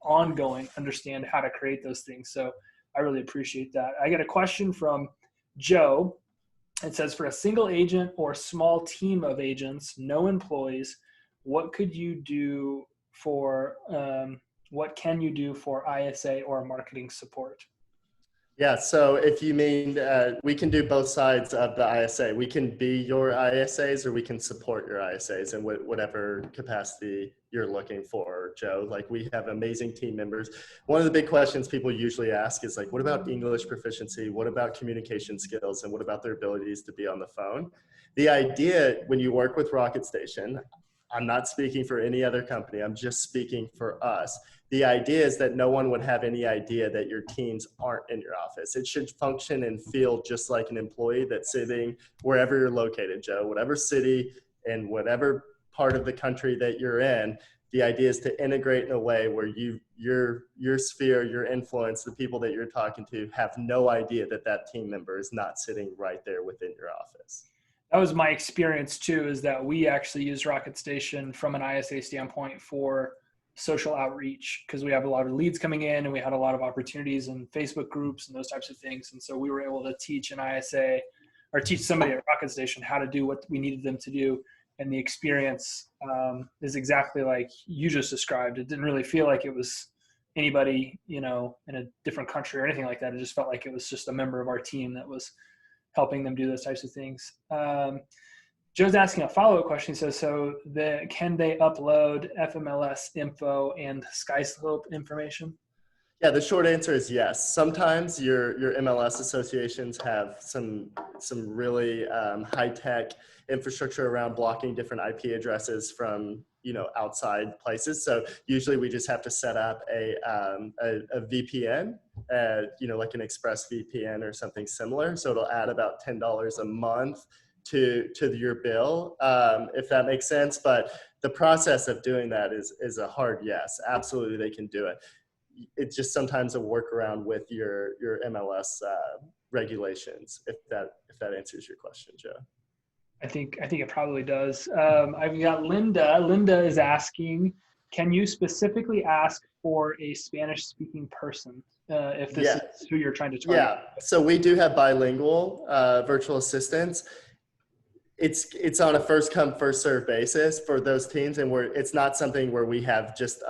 ongoing understand how to create those things. So I really appreciate that. I get a question from Joe. It says, for a single agent or small team of agents, no employees, what can you do for ISA or marketing support? Yeah, so if you mean, we can do both sides of the ISA. We can be your ISAs, or we can support your ISAs in whatever capacity you're looking for, Joe. Like, we have amazing team members. One of the big questions people usually ask is like, what about English proficiency? What about communication skills? And what about their abilities to be on the phone? The idea when you work with Rocket Station, I'm not speaking for any other company. I'm just speaking for us. The idea is that no one would have any idea that your teams aren't in your office. It should function and feel just like an employee that's sitting wherever you're located, Joe, whatever city and whatever part of the country that you're in. The idea is to integrate in a way where your sphere, your influence, the people that you're talking to have no idea that that team member is not sitting right there within your office. That was my experience too, is that we actually used Rocket Station from an ISA standpoint for social outreach, because we have a lot of leads coming in and we had a lot of opportunities in Facebook groups and those types of things. And so we were able to teach an ISA or teach somebody at Rocket Station how to do what we needed them to do. And the experience is exactly like you just described. It didn't really feel like it was anybody, in a different country or anything like that. It just felt like it was just a member of our team that was helping them do those types of things. Joe's asking a follow-up question. He says, can they upload FMLS info and SkySlope information? Yeah, the short answer is yes. Sometimes your MLS associations have some really high-tech infrastructure around blocking different IP addresses from outside places. So usually we just have to set up a VPN, like an Express VPN or something similar. So it'll add about $10 a month to your bill, if that makes sense. But the process of doing that is a hard yes. Absolutely, they can do it. It's just sometimes a workaround with your MLS regulations, if that answers your question, Joe. I think it probably does. I've got Linda. Linda is asking, can you specifically ask for a Spanish-speaking person if this is who you're trying to target? Yeah, so we do have bilingual virtual assistants. It's on a first come, first serve basis for those teams, and it's not something where we have just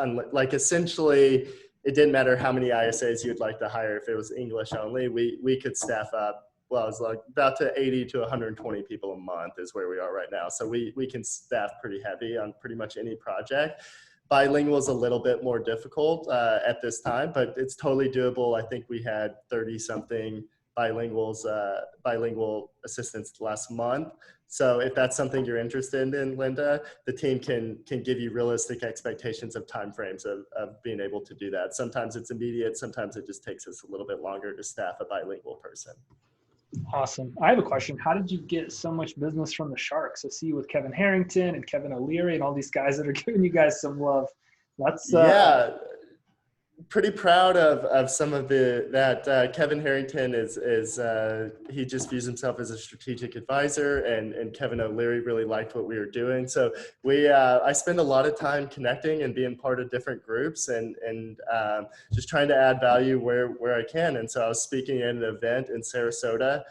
essentially. It didn't matter how many ISAs you'd like to hire. If it was English only, we could staff up. Well, it's like about to 80 to 120 people a month is where we are right now. So we can staff pretty heavy on pretty much any project. Bilingual is a little bit more difficult at this time, but it's totally doable. I think we had 30 something bilingual assistants last month. So if that's something you're interested in, Linda, the team can give you realistic expectations of timeframes of being able to do that. Sometimes it's immediate. Sometimes it just takes us a little bit longer to staff a bilingual person. Awesome. I have a question. How did you get so much business from the Sharks? I see you with Kevin Harrington and Kevin O'Leary and all these guys that are giving you guys some love. That's pretty proud of some of that Kevin Harrington is he just views himself as a strategic advisor, and Kevin O'Leary really liked what we were doing. So I spend a lot of time connecting and being part of different groups and just trying to add value where I can. And so I was speaking at an event in Sarasota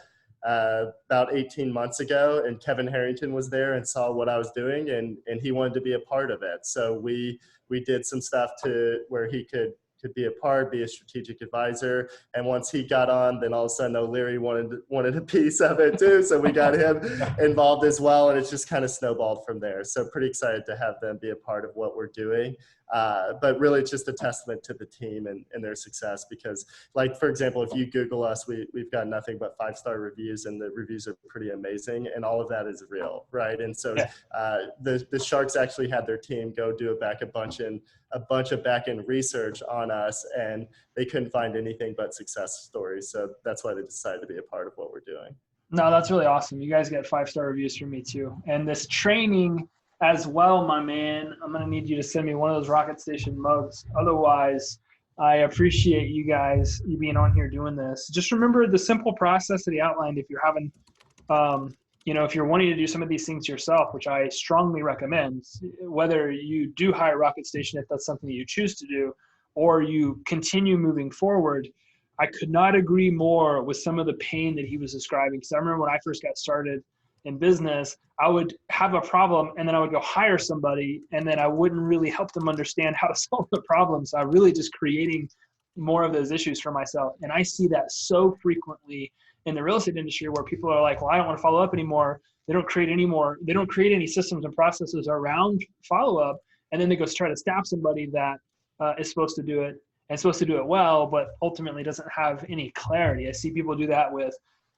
about 18 months ago, and Kevin Harrington was there and saw what I was doing, and he wanted to be a part of it. So we did some stuff to where he could be a part, be a strategic advisor. And once he got on, then all of a sudden O'Leary wanted a piece of it too. So we got him involved as well. And it's just kind of snowballed from there. So pretty excited to have them be a part of what we're doing. But really it's just a testament to the team and their success, because like, for example, if you Google us, we've got nothing but 5-star reviews, and the reviews are pretty amazing. And all of that is real, right? And so the Sharks actually had their team go do a bunch of back-end research on us, and they couldn't find anything but success stories. So that's why they decided to be a part of what we're doing. No, that's really awesome. You guys get 5-star reviews from me too. And this training as well, my man, I'm going to need you to send me one of those Rocket Station mugs. Otherwise, I appreciate you being on here doing this. Just remember the simple process that he outlined. If you're having, if you're wanting to do some of these things yourself, which I strongly recommend, whether you do hire Rocket Station, if that's something that you choose to do, or you continue moving forward, I could not agree more with some of the pain that he was describing. Because I remember when I first got started in business, I would have a problem and then I would go hire somebody, and then I wouldn't really help them understand how to solve the problem. So I'm really just creating more of those issues for myself. And I see that so frequently in the real estate industry, where people are like, well, I don't want to follow up anymore. They don't create any systems and processes around follow-up. And then they go try to staff somebody that is supposed to do it and supposed to do it well, but ultimately doesn't have any clarity. I see people do that with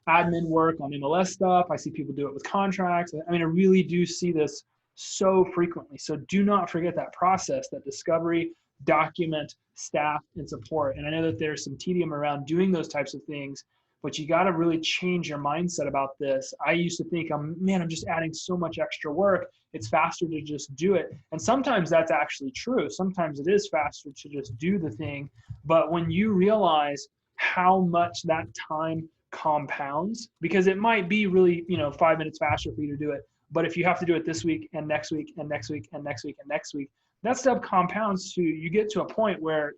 admin work on MLS stuff. I see people do it with contracts. I mean, I really do see this so frequently. So do not forget that process, that discovery, document, staff, and support. And I know that there's some tedium around doing those types of things, but you got to really change your mindset about this. I used to think, I'm just adding so much extra work. It's faster to just do it. And sometimes that's actually true. Sometimes it is faster to just do the thing. But when you realize how much that time compounds, because it might be really, 5 minutes faster for you to do it. But if you have to do it this week and next week and next week and next week and next week, that stuff compounds to, you get to a point where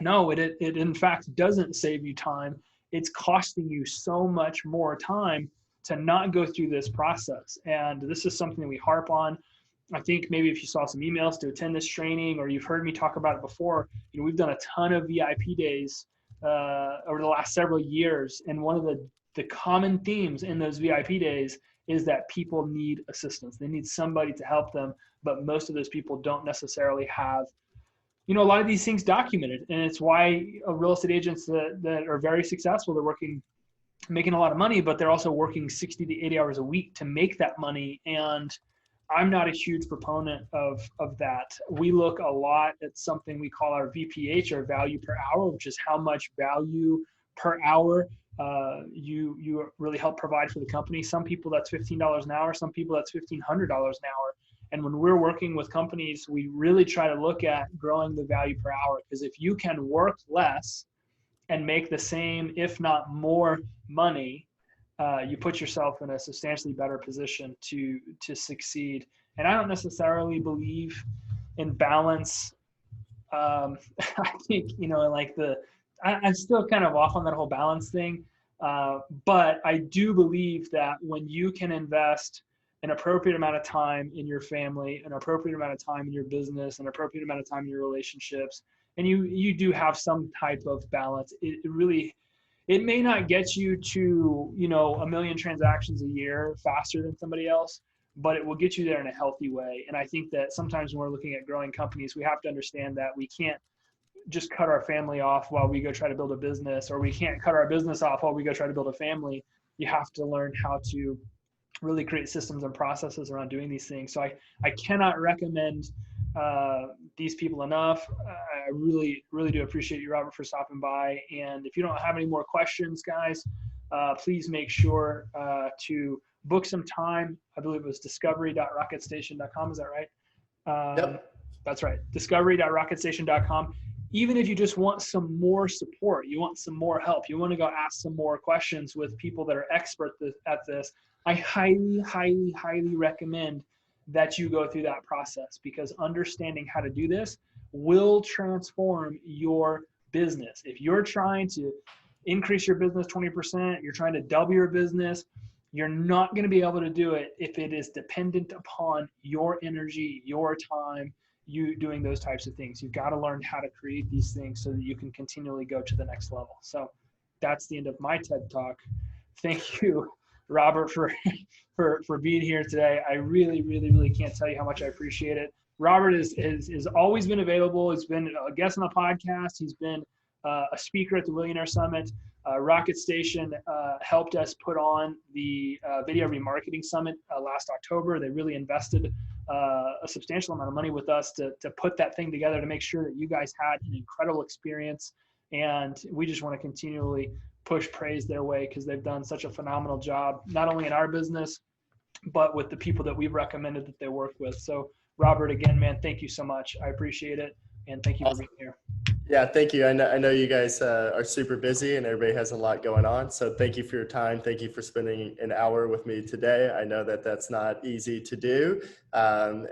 no, it in fact doesn't save you time. It's costing you so much more time to not go through this process. And this is something we harp on. I think maybe if you saw some emails to attend this training, or you've heard me talk about it before, we've done a ton of VIP days over the last several years. And one of the common themes in those VIP days is that people need assistance. They need somebody to help them, but most of those people don't necessarily have a lot of these things documented. And it's why real estate agents that are very successful, they're making a lot of money, but they're also working 60 to 80 hours a week to make that money. And I'm not a huge proponent of that. We look a lot at something we call our VPH, or value per hour, which is how much value per hour you really help provide for the company. Some people that's $15 an hour, some people that's $1,500 an hour. And when we're working with companies, we really try to look at growing the value per hour, because if you can work less and make the same, if not more money, you put yourself in a substantially better position to succeed. And I don't necessarily believe in balance. I think, I'm still kind of off on that whole balance thing. But I do believe that when you can invest an appropriate amount of time in your family, an appropriate amount of time in your business, an appropriate amount of time in your relationships, and you do have some type of balance, it may not get you to, 1 million transactions a year faster than somebody else, but it will get you there in a healthy way. And I think that sometimes when we're looking at growing companies, we have to understand that we can't just cut our family off while we go try to build a business, or we can't cut our business off while we go try to build a family. You have to learn how to really create systems and processes around doing these things. So I cannot recommend these people enough. I really, really do appreciate you, Robert, for stopping by. And if you don't have any more questions, guys, please make sure to book some time. I believe it was discovery.rocketstation.com. Is that right? Yep. That's right. Discovery.rocketstation.com. Even if you just want some more support, you want some more help, you want to go ask some more questions with people that are expert at this, I highly, highly, highly recommend that you go through that process, because understanding how to do this will transform your business. If you're trying to increase your business 20%, you're trying to double your business, you're not going to be able to do it if it is dependent upon your energy, your time, you doing those types of things. You've got to learn how to create these things so that you can continually go to the next level. So that's the end of my TED Talk. Thank you, Robert, for being here today. I really, really, really can't tell you how much I appreciate it. Robert is always been available. He's been a guest on the podcast. He's been a speaker at the Millionaire Summit. Rocket Station helped us put on the Video Remarketing Summit last October. They really invested a substantial amount of money with us to put that thing together, to make sure that you guys had an incredible experience. And we just want to continually push praise their way, because they've done such a phenomenal job, not only in our business, but with the people that we've recommended that they work with. So Robert, again, man, thank you so much. I appreciate it. And thank you for being here. Yeah, thank you. I know you guys are super busy and everybody has a lot going on. So thank you for your time. Thank you for spending an hour with me today. I know that that's not easy to do. And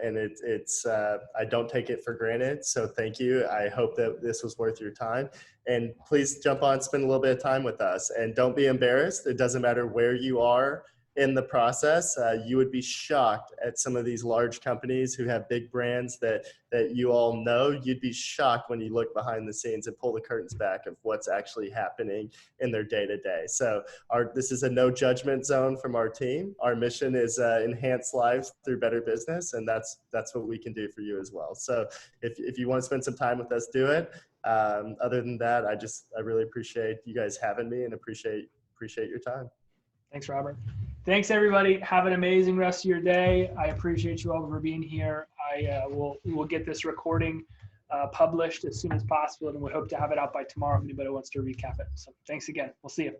I don't take it for granted. So thank you. I hope that this was worth your time. And please jump on, spend a little bit of time with us, and don't be embarrassed. It doesn't matter where you are in the process. You would be shocked at some of these large companies who have big brands that you all know. You'd be shocked when you look behind the scenes and pull the curtains back of what's actually happening in their day-to-day. So this is a no judgment zone from our team. Our mission is enhance lives through better business, and that's what we can do for you as well. So if you want to spend some time with us, do it. Other than that, I really appreciate you guys having me, and appreciate your time. Thanks, Robert. Thanks, everybody. Have an amazing rest of your day. I appreciate you all for being here. We'll get this recording published as soon as possible, and we hope to have it out by tomorrow if anybody wants to recap it. So thanks again. We'll see you.